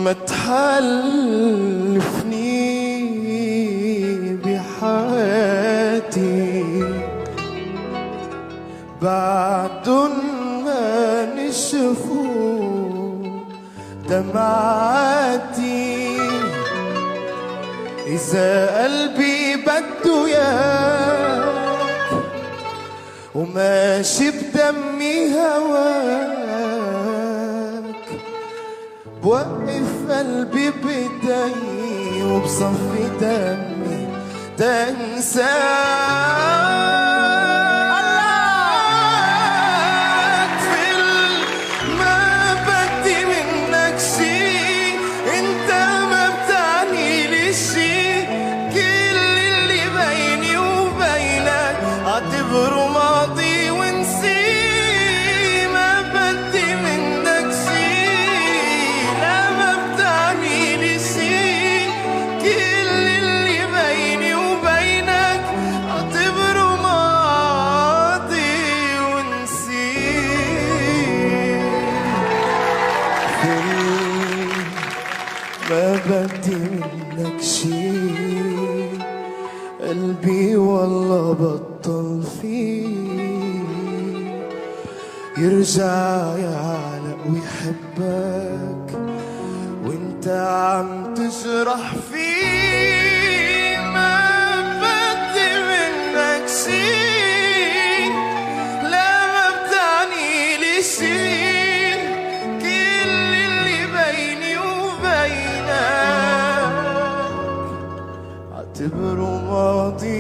ما تحلفني بحياتي بعد ما نشفوا دمعاتي. إذا قلبي بده ياك وماشي بدمي هواك، بوقف قلبي بدي وبصفي دمي تنساك. اعتبره ماضي ونسي، ما بدي منك شي، لا ما بتعني لي شي. كل اللي بيني وبينك اعتبره ماضي ونسي. ما بدي منك شي، قلبي والله بطل فيه يرجع يعلق ويحبك وانت عم تجرح فيه. ما بدي منك شي، لا ما بتعني لي شي. كل اللي بيني وبينك اعتبره ماضي